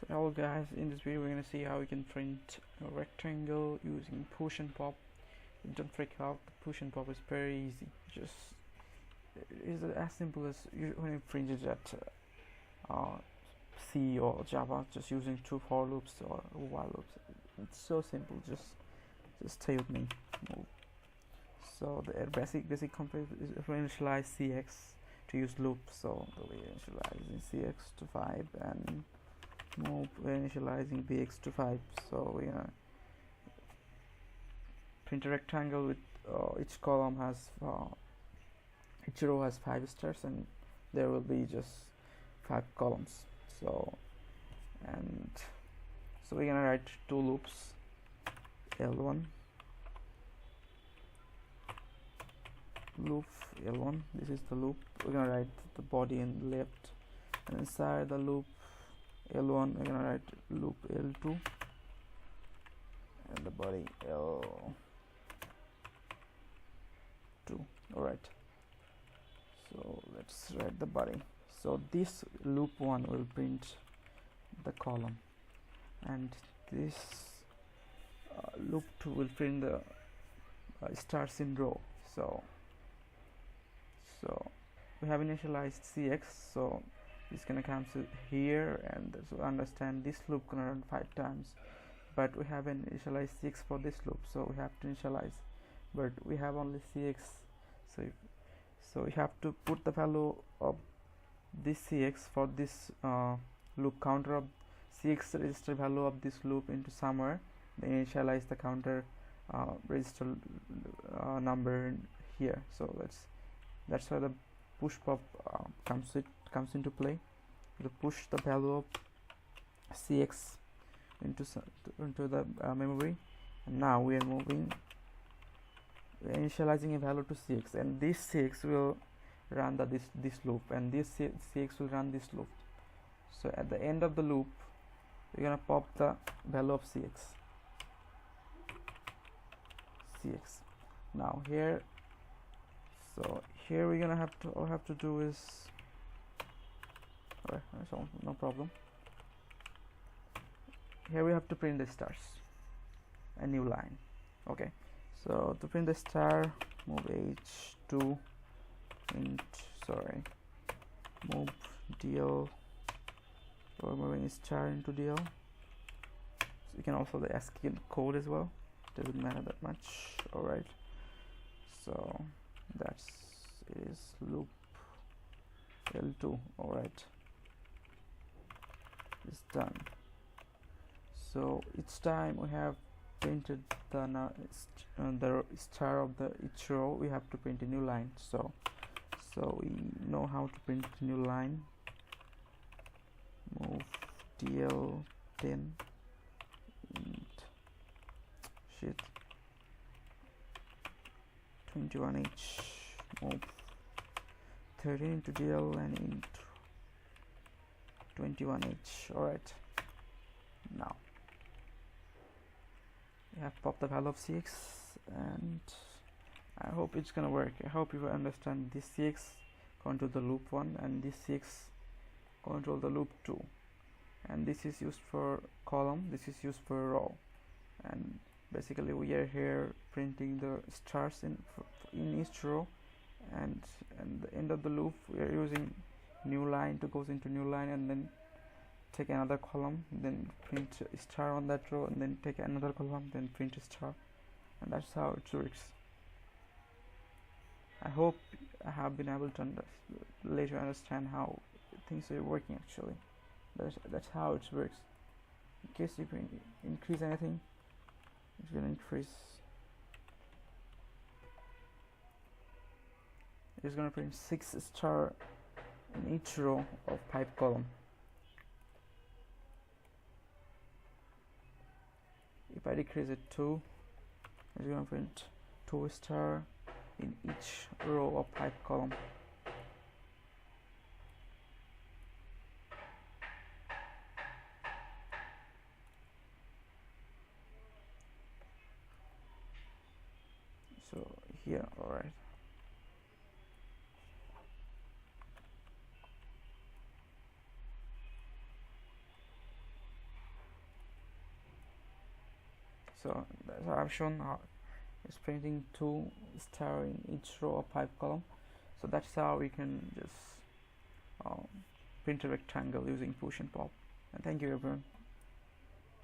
So hello guys, in this video we're gonna see how you can print a rectangle using push and pop. Don't freak out, push and pop is very easy. Just it is as simple as when you print it at C or Java, just using 2 for loops or while loops. It's so simple. Just stay with me. So the basic concept is if we initialize CX to use loop. So we initialize CX to 5 and move, we're initializing BX to 5. So we're gonna print a rectangle with each column has each row has 5 stars, and there will be just 5 columns. So we're gonna write 2 loops, L1 loop L1. This is the loop. We're gonna write the body in the left, and inside the loop L1 we're gonna write loop L2 and the body L2. Alright, so let's write the body. So this loop 1 will print the column, and this loop 2 will print the stars in row. So we have initialized CX, so it's gonna come to here, and so understand this loop gonna run 5 times, but we haven't initialized CX for this loop, so we have to initialize, but we have only CX, so we have to put the value of this CX for this loop counter of CX register value of this loop into somewhere, then initialize the counter register number here. So that's why the push pop comes into play. To push the value of CX into the memory, and now we are initializing a value to CX, and this CX will run this loop, and this CX will run this loop. So at the end of the loop we're gonna pop the value of CX. Now here, so here we're gonna all have to do is, alright, so no problem. Here we have to print the stars, a new line. Okay, so to print the star, move H2 move DL, or moving star into DL. So you can also the ASCII code as well, doesn't matter that much. Alright, so that is loop L2. Alright, it's done. So each time we have printed the star of the each row, we have to print a new line. So we know how to print a new line. Move DL 10 and 21H, move 13 into DL and int 21H. Alright, now we have popped the value of CX, and I hope it's gonna work. I hope you understand this CX control the loop 1, and this CX control the loop 2, and this is used for column, this is used for row, and basically we are here printing the stars in each row, and the end of the loop we are using new line to goes into new line, and then take another column, then print a star on that row, and then take another column, then print a star, and that's how it works. I hope I have been able to later understand how things are working actually. That's how it works. In case you can increase anything, it's gonna increase. It's gonna print 6 star in each row of 5 column. If I decrease it 2, it's gonna print 2 star in each row of 5 column. So here, alright. So that's how I've shown how it's printing 2 star in each row of 5 column. So that's how we can just print a rectangle using push and pop. And thank you everyone.